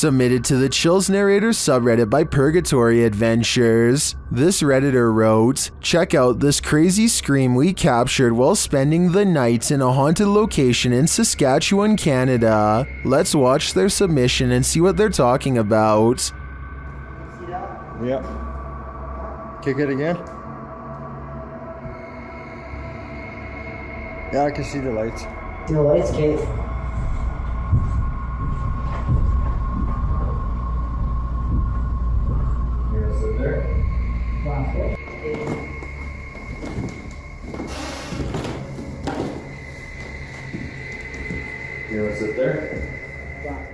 Submitted to the Chills Narrator subreddit by Purgatory Adventures. This redditor wrote, "Check out this crazy scream we captured while spending the night in a haunted location in Saskatchewan, Canada. Let's watch their submission and see what they're talking about." See that? Yeah. Kick it again. Yeah, I can see the lights. See the lights, Kate?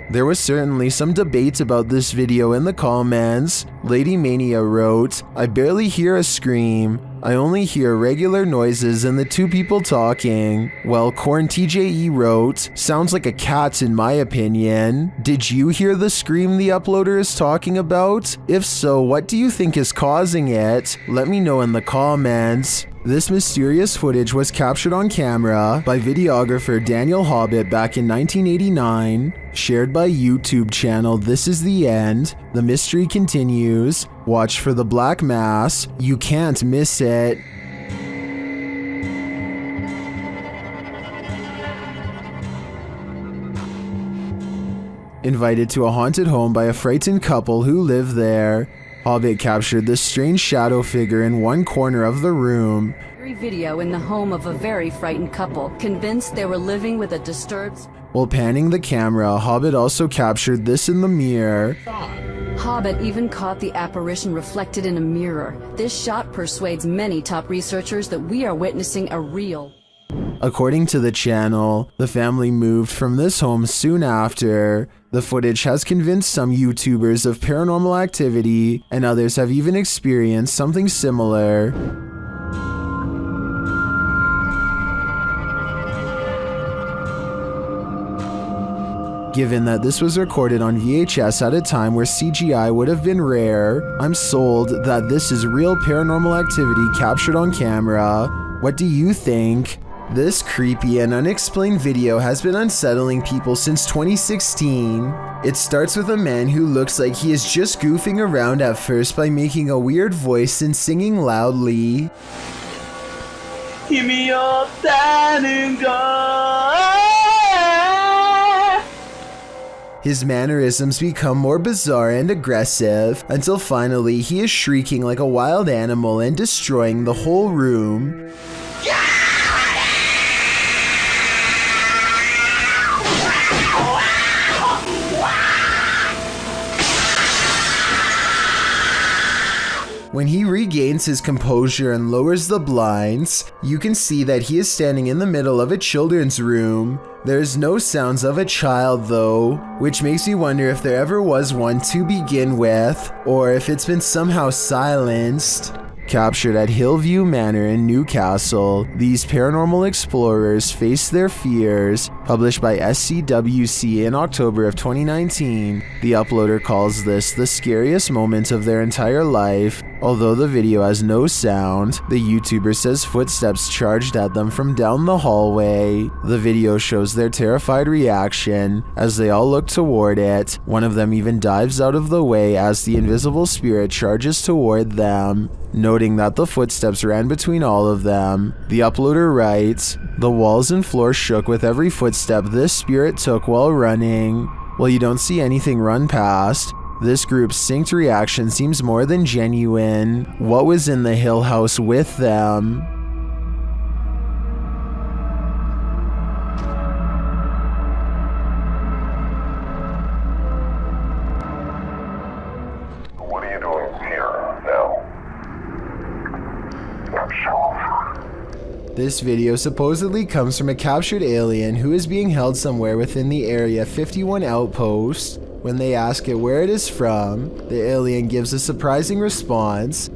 There was certainly some debate about this video in the comments. Lady Mania wrote, "I barely hear a scream. I only hear regular noises and the two people talking." While Corn TJE wrote, "Sounds like a cat in my opinion. Did you hear the scream the uploader is talking about? If so, what do you think is causing it? Let me know in the comments." This mysterious footage was captured on camera by videographer Daniel Hobbit back in 1989, shared by YouTube channel This Is The End. The mystery continues. Watch for the black mass. You can't miss it. Invited to a haunted home by a frightened couple who live there. Hobbit captured this strange shadow figure in one corner of the room. Video in the home of a very frightened couple, convinced they were living with a disturbed... While panning the camera, Hobbit also captured this in the mirror. Hobbit even caught the apparition reflected in a mirror. This shot persuades many top researchers that we are witnessing a real... According to the channel, the family moved from this home soon after. The footage has convinced some YouTubers of paranormal activity, and others have even experienced something similar. Given that this was recorded on VHS at a time where CGI would have been rare, I'm sold that this is real paranormal activity captured on camera. What do you think? This creepy and unexplained video has been unsettling people since 2016. It starts with a man who looks like he is just goofing around at first by making a weird voice and singing loudly. His mannerisms become more bizarre and aggressive, until finally he is shrieking like a wild animal and destroying the whole room. When he regains his composure and lowers the blinds, you can see that he is standing in the middle of a children's room. There's no sounds of a child though, which makes me wonder if there ever was one to begin with, or if it's been somehow silenced. Captured at Hillview Manor in Newcastle, these paranormal explorers face their fears. Published by SCWC in October of 2019, the uploader calls this the scariest moment of their entire life. Although the video has no sound, the YouTuber says footsteps charged at them from down the hallway. The video shows their terrified reaction as they all look toward it. One of them even dives out of the way as the invisible spirit charges toward them. Noting that the footsteps ran between all of them, the uploader writes, "The walls and floor shook with every footstep this spirit took while running." While you don't see anything run past, this group's synced reaction seems more than genuine. What was in the Hill House with them? What are you doing here now? This video supposedly comes from a captured alien who is being held somewhere within the Area 51 outpost. When they ask it where it is from, the alien gives a surprising response.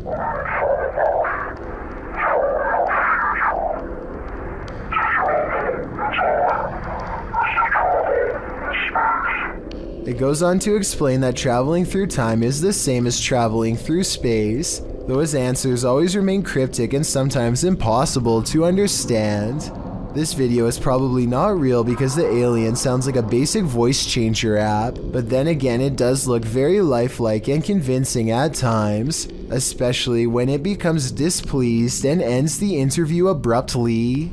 It goes on to explain that traveling through time is the same as traveling through space, though his answers always remain cryptic and sometimes impossible to understand. This video is probably not real because the alien sounds like a basic voice changer app, but then again it does look very lifelike and convincing at times, especially when it becomes displeased and ends the interview abruptly.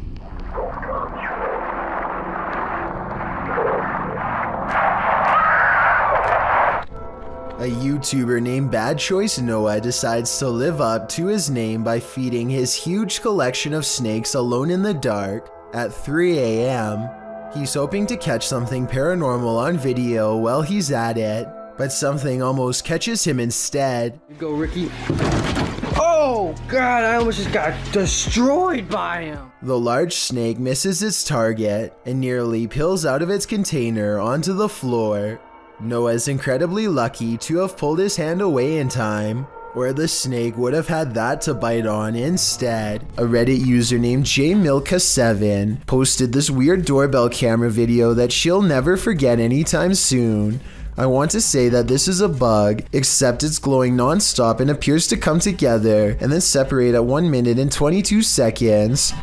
A YouTuber named Bad Choice Noah decides to live up to his name by feeding his huge collection of snakes alone in the dark at 3 a.m. He's hoping to catch something paranormal on video while he's at it, but something almost catches him instead. Go, Ricky. Oh, God, I almost just got destroyed by him. The large snake misses its target and nearly peels out of its container onto the floor. Noah is incredibly lucky to have pulled his hand away in time, where the snake would have had that to bite on instead. A Reddit user named jmilka7 posted this weird doorbell camera video that she'll never forget anytime soon. I want to say that this is a bug, except it's glowing non-stop and appears to come together and then separate at 1 minute and 22 seconds.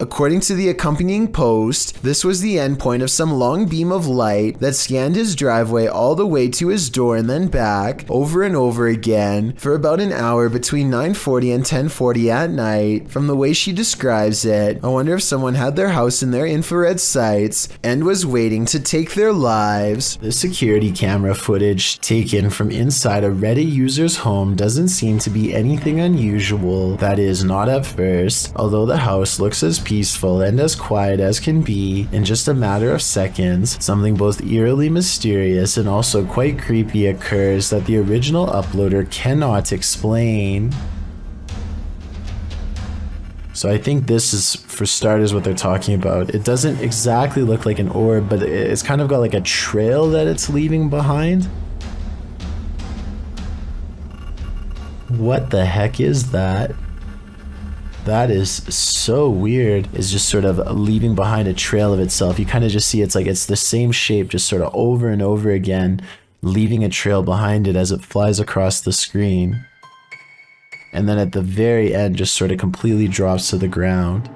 According to the accompanying post, this was the endpoint of some long beam of light that scanned his driveway all the way to his door and then back, over and over again, for about an hour between 9:40 and 10:40 at night. From the way she describes it, I wonder if someone had their house in their infrared sights and was waiting to take their lives. The security camera footage taken from inside a Reddit user's home doesn't seem to be anything unusual. That is, not at first, although the house looks as peaceful and as quiet as can be. In just a matter of seconds, something both eerily mysterious and also quite creepy occurs that the original uploader cannot explain. So I think this is, for starters, what they're talking about. It doesn't exactly look like an orb, but it's kind of got like a trail that it's leaving behind. What the heck is that? That is so weird. It's just sort of leaving behind a trail of itself. You kind of just see it's the same shape, just sort of over and over again, leaving a trail behind it as it flies across the screen. And then at the very end, just sort of completely drops to the ground.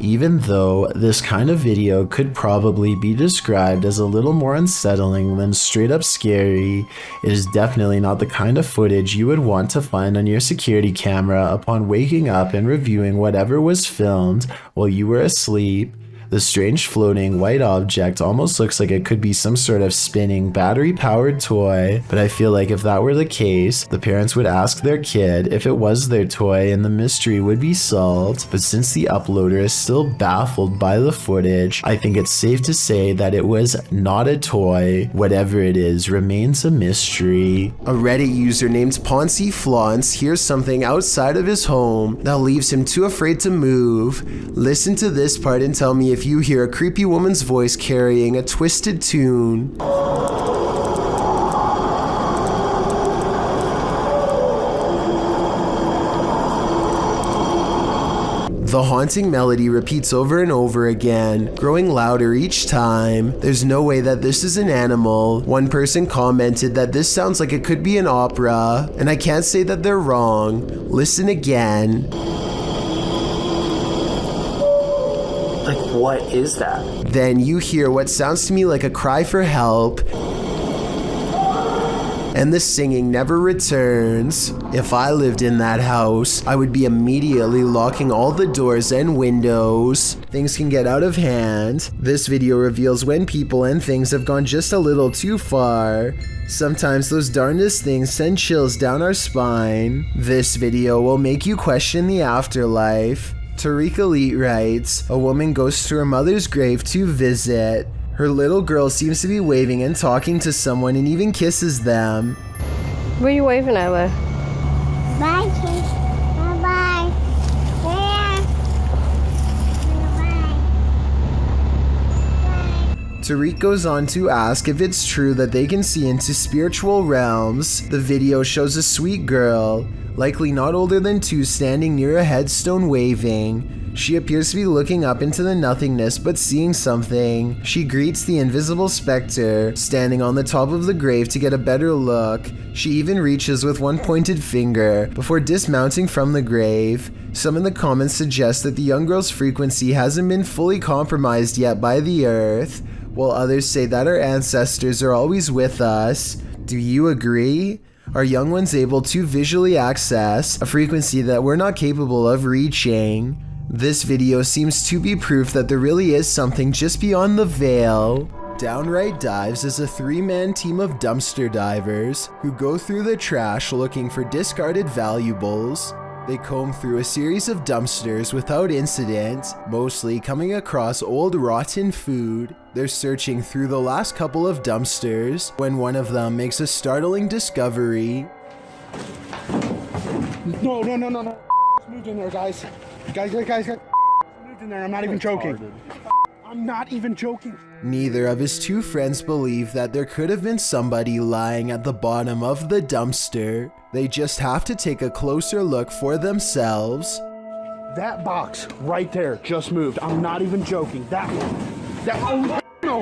Even though this kind of video could probably be described as a little more unsettling than straight up scary, it is definitely not the kind of footage you would want to find on your security camera upon waking up and reviewing whatever was filmed while you were asleep. The strange floating white object almost looks like it could be some sort of spinning battery-powered toy, but I feel like if that were the case, the parents would ask their kid if it was their toy and the mystery would be solved. But since the uploader is still baffled by the footage, I think it's safe to say that it was not a toy. Whatever it is remains a mystery. A Reddit user named Poncy Flauns hears something outside of his home that leaves him too afraid to move. Listen to this part and tell me if you hear a creepy woman's voice carrying a twisted tune. The haunting melody repeats over and over again, growing louder each time. There's no way that this is an animal. One person commented that this sounds like it could be an opera, and I can't say that they're wrong. Listen again. Like, what is that? Then you hear what sounds to me like a cry for help, and the singing never returns. If I lived in that house, I would be immediately locking all the doors and windows. Things can get out of hand. This video reveals when people and things have gone just a little too far. Sometimes those darndest things send chills down our spine. This video will make you question the afterlife. Tariq Elite writes, a woman goes to her mother's grave to visit. Her little girl seems to be waving and talking to someone and even kisses them. What are you waving at, Leigh? Bye, kids. Bye-bye. Yeah. Bye. Tariq goes on to ask if it's true that they can see into spiritual realms. The video shows a sweet girl, likely not older than 2, standing near a headstone waving. She appears to be looking up into the nothingness but seeing something. She greets the Invisible Spectre, standing on the top of the grave to get a better look. She even reaches with one pointed finger before dismounting from the grave. Some in the comments suggest that the young girl's frequency hasn't been fully compromised yet by the earth, while others say that our ancestors are always with us. Do you agree? Are young ones able to visually access a frequency that we're not capable of reaching? This video seems to be proof that there really is something just beyond the veil. Downright Dives is a 3-man team of dumpster divers who go through the trash looking for discarded valuables. They comb through a series of dumpsters without incident, mostly coming across old rotten food. They're searching through the last couple of dumpsters when one of them makes a startling discovery. No. Moved in there, guys. Guys. Moved in there. I'm not even joking. I'm not even joking. Neither of his two friends believe that there could have been somebody lying at the bottom of the dumpster. They just have to take a closer look for themselves. That box right there just moved. I'm not even joking. That one. Oh, no. Go.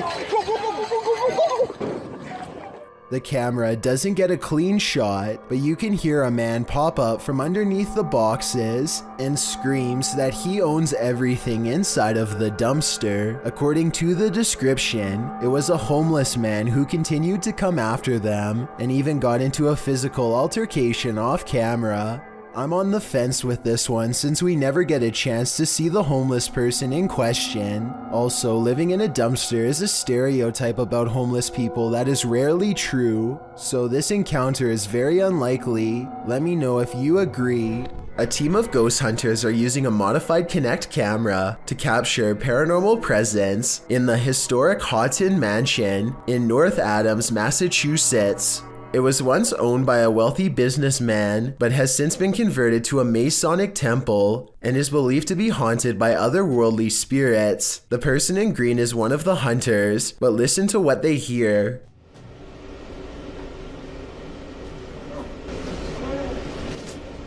The camera doesn't get a clean shot, but you can hear a man pop up from underneath the boxes and screams that he owns everything inside of the dumpster. According to the description, it was a homeless man who continued to come after them and even got into a physical altercation off camera. I'm on the fence with this one since we never get a chance to see the homeless person in question. Also, living in a dumpster is a stereotype about homeless people that is rarely true, so this encounter is very unlikely. Let me know if you agree. A team of ghost hunters are using a modified Kinect camera to capture paranormal presence in the historic Houghton Mansion in North Adams, Massachusetts. It was once owned by a wealthy businessman, but has since been converted to a Masonic temple and is believed to be haunted by otherworldly spirits. The person in green is one of the hunters, but listen to what they hear.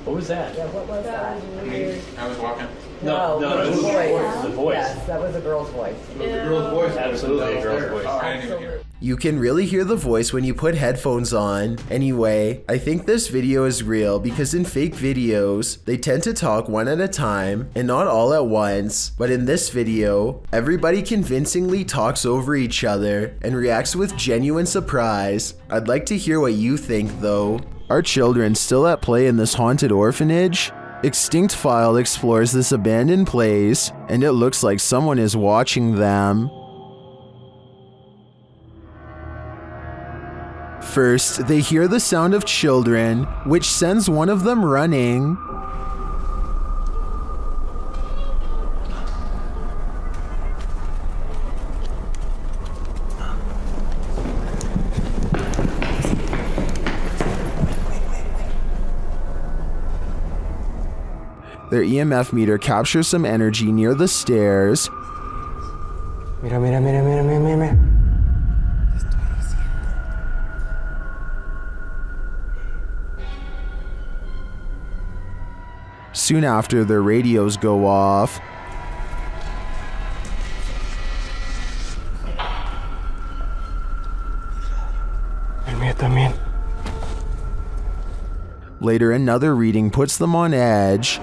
What was that? Yeah, what was that? Weird. I was walking. No, it was the voice. Yes, that was a girl's voice. It was a girl's voice. Absolutely a girl's voice. Oh, I didn't even hear it. You can really hear the voice when you put headphones on. Anyway, I think this video is real because in fake videos, they tend to talk one at a time and not all at once. But in this video, everybody convincingly talks over each other and reacts with genuine surprise. I'd like to hear what you think though. Are children still at play in this haunted orphanage? Extinct File explores this abandoned place, and it looks like someone is watching them. First, they hear the sound of children, which sends one of them running. Their EMF meter captures some energy near the stairs. Mira. Soon after, their radios go off. Later, another reading puts them on edge.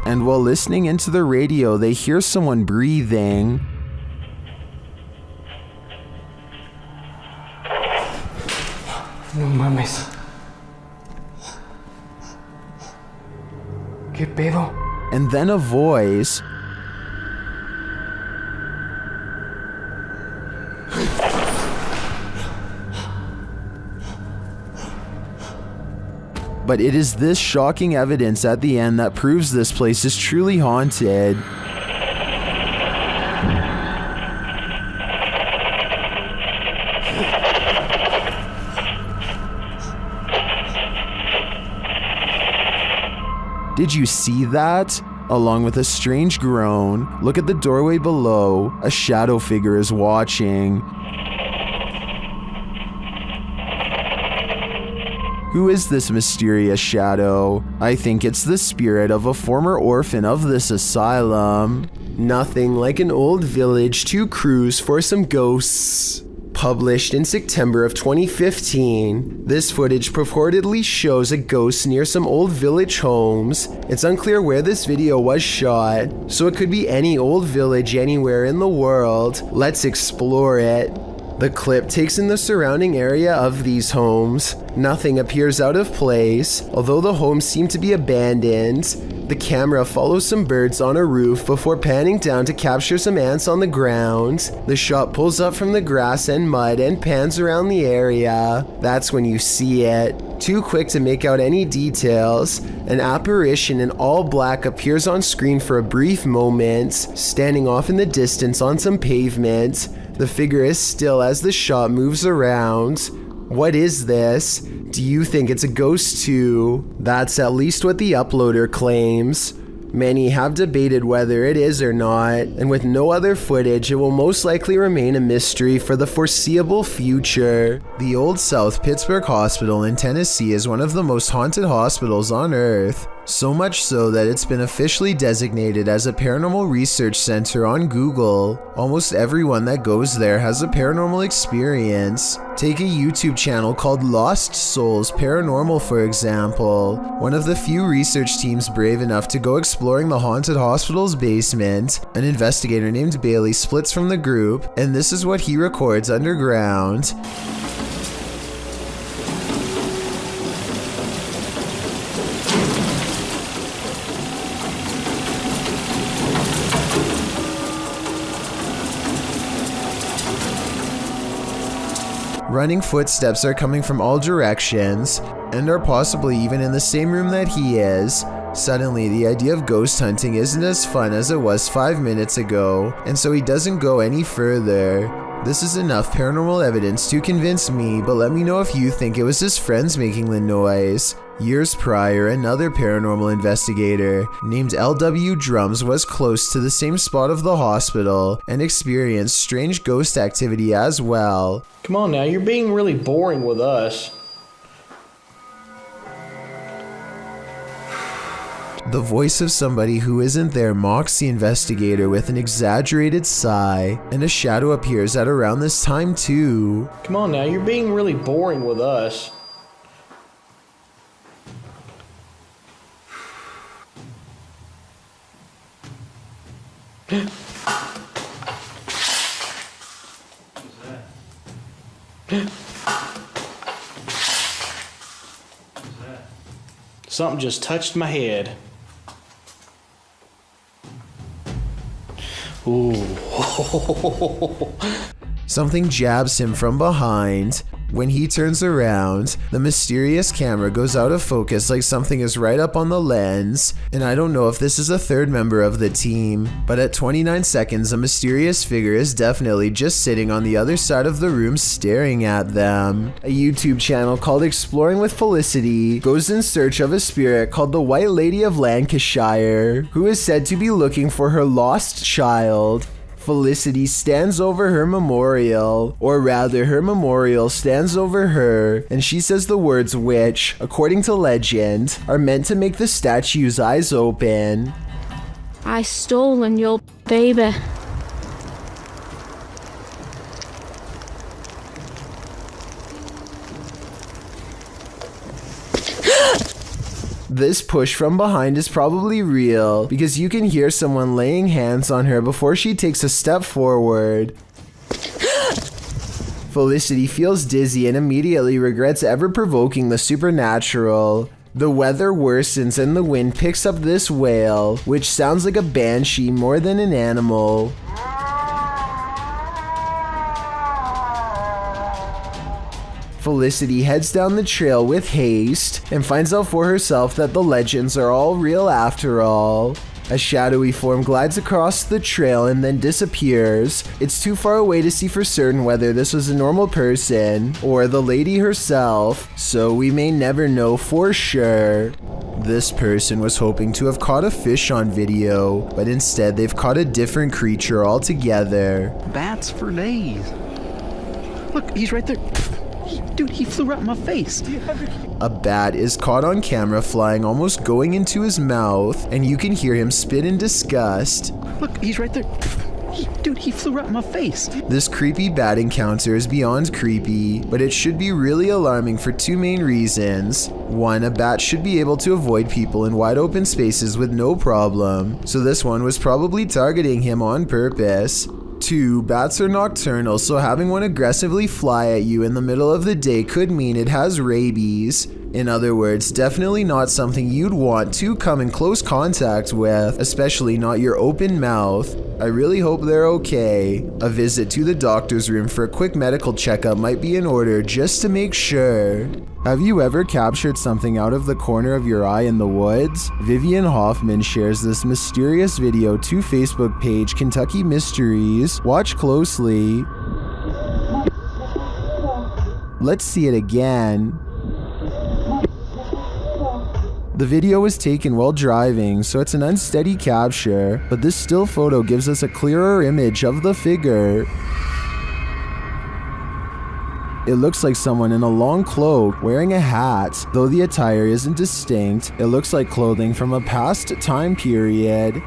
And while listening into the radio, they hear someone breathing. No mames. ¿Qué pedo? And then a voice. But it is this shocking evidence at the end that proves this place is truly haunted. Did you see that? Along with a strange groan, look at the doorway below. A shadow figure is watching. Who is this mysterious shadow? I think it's the spirit of a former orphan of this asylum. Nothing like an old village to cruise for some ghosts. Published in September of 2015, this footage purportedly shows a ghost near some old village homes. It's unclear where this video was shot, so it could be any old village anywhere in the world. Let's explore it. The clip takes in the surrounding area of these homes. Nothing appears out of place, although the homes seem to be abandoned. The camera follows some birds on a roof before panning down to capture some ants on the ground. The shot pulls up from the grass and mud and pans around the area. That's when you see it. Too quick to make out any details, an apparition in all black appears on screen for a brief moment, standing off in the distance on some pavement. The figure is still as the shot moves around. What is this? Do you think it's a ghost too? That's at least what the uploader claims. Many have debated whether it is or not, and with no other footage, it will most likely remain a mystery for the foreseeable future. The old South Pittsburgh Hospital in Tennessee is one of the most haunted hospitals on Earth. So much so that it's been officially designated as a paranormal research center on Google. Almost everyone that goes there has a paranormal experience. Take a YouTube channel called Lost Souls Paranormal for example. One of the few research teams brave enough to go exploring the haunted hospital's basement. An investigator named Bailey splits from the group, and this is what he records underground. Running footsteps are coming from all directions, and are possibly even in the same room that he is. Suddenly, the idea of ghost hunting isn't as fun as it was 5 minutes ago, and so he doesn't go any further. This is enough paranormal evidence to convince me, but let me know if you think it was his friends making the noise. Years prior, another paranormal investigator named L.W. Drums was close to the same spot of the hospital and experienced strange ghost activity as well. Come on now, you're being really boring with us. The voice of somebody who isn't there mocks the investigator with an exaggerated sigh, and a shadow appears at around this time too. Come on now, you're being really boring with us. Something just touched my head. Ooh. Something jabs him from behind. When he turns around, the mysterious camera goes out of focus like something is right up on the lens, and I don't know if this is a third member of the team, but at 29 seconds a mysterious figure is definitely just sitting on the other side of the room staring at them. A YouTube channel called Exploring with Felicity goes in search of a spirit called the White Lady of Lancashire, who is said to be looking for her lost child. Felicity stands over her memorial, or rather her memorial stands over her, and she says the words which, according to legend, are meant to make the statue's eyes open. I stolen your baby. This push from behind is probably real, because you can hear someone laying hands on her before she takes a step forward. Felicity feels dizzy and immediately regrets ever provoking the supernatural. The weather worsens and the wind picks up this wail, which sounds like a banshee more than an animal. Felicity heads down the trail with haste and finds out for herself that the legends are all real after all. A shadowy form glides across the trail and then disappears. It's too far away to see for certain whether this was a normal person or the lady herself, so we may never know for sure. This person was hoping to have caught a fish on video, but instead they've caught a different creature altogether. Bats for days. Look, he's right there. Dude, he flew right in my face. A bat is caught on camera flying, almost going into his mouth, and you can hear him spit in disgust. Look, he's right there. Dude, he flew right in my face. This creepy bat encounter is beyond creepy, but it should be really alarming for two main reasons. One, a bat should be able to avoid people in wide open spaces with no problem, so this one was probably targeting him on purpose. 2, bats are nocturnal, so having one aggressively fly at you in the middle of the day could mean it has rabies. In other words, definitely not something you'd want to come in close contact with, especially not your open mouth. I really hope they're okay. A visit to the doctor's room for a quick medical checkup might be in order just to make sure. Have you ever captured something out of the corner of your eye in the woods? Vivian Hoffman shares this mysterious video to Facebook page Kentucky Mysteries. Watch closely. Let's see it again. The video was taken while driving, so it's an unsteady capture, but this still photo gives us a clearer image of the figure. It looks like someone in a long cloak wearing a hat. Though the attire isn't distinct, it looks like clothing from a past time period.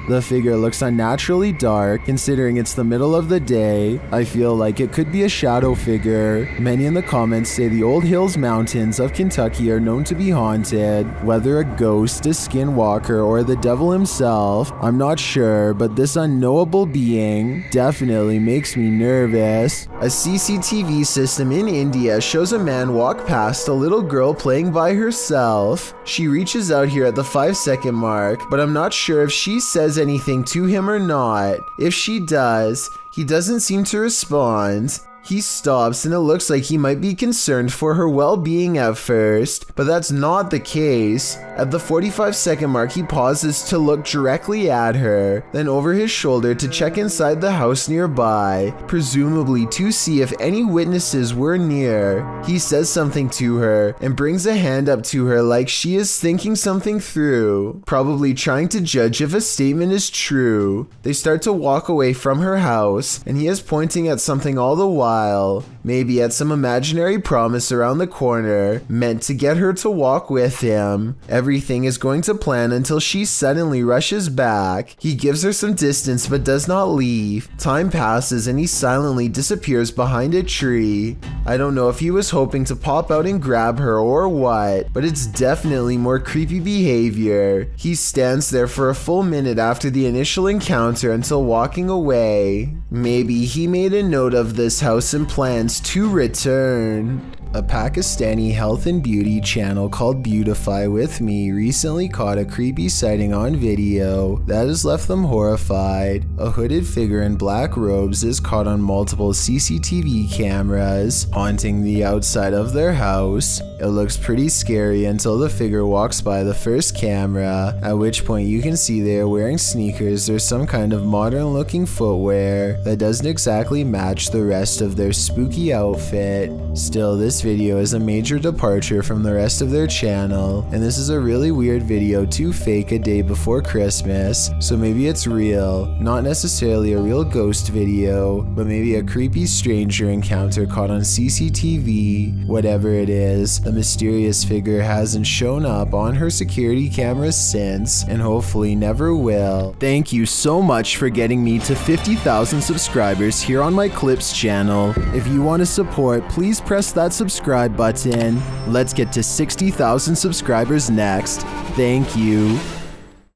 The figure looks unnaturally dark, considering it's the middle of the day. I feel like it could be a shadow figure. Many in the comments say the Old Hills Mountains of Kentucky are known to be haunted. Whether a ghost, a skinwalker, or the devil himself, I'm not sure, but this unknowable being definitely makes me nervous. A CCTV system in India shows a man walk past a little girl playing by herself. She reaches out here at the 5-second mark, but I'm not sure if she says anything to him or not. If she does, he doesn't seem to respond. He stops and it looks like he might be concerned for her well-being at first, but that's not the case. At the 45-second mark, he pauses to look directly at her, then over his shoulder to check inside the house nearby, presumably to see if any witnesses were near. He says something to her and brings a hand up to her like she is thinking something through, probably trying to judge if a statement is true. They start to walk away from her house, and he is pointing at something all the while. Maybe at some imaginary promise around the corner, meant to get her to walk with him. Everything is going to plan until she suddenly rushes back. He gives her some distance but does not leave. Time passes and he silently disappears behind a tree. I don't know if he was hoping to pop out and grab her or what, but it's definitely more creepy behavior. He stands there for a full minute after the initial encounter until walking away. Maybe he made a note of this house and plans to return. A Pakistani health and beauty channel called Beautify With Me recently caught a creepy sighting on video that has left them horrified. A hooded figure in black robes is caught on multiple CCTV cameras, haunting the outside of their house. It looks pretty scary until the figure walks by the first camera, at which point you can see they are wearing sneakers or some kind of modern looking footwear that doesn't exactly match the rest of their spooky outfit. Still, this video is a major departure from the rest of their channel, and this is a really weird video to fake a day before Christmas, so maybe it's real. Not necessarily a real ghost video, but maybe a creepy stranger encounter caught on CCTV. Whatever it is, the mysterious figure hasn't shown up on her security cameras since, and hopefully never will. Thank you so much for getting me to 50,000 subscribers here on my Clips channel. If you want to support, please press that subscribe button. Let's get to 60,000 subscribers next. Thank you.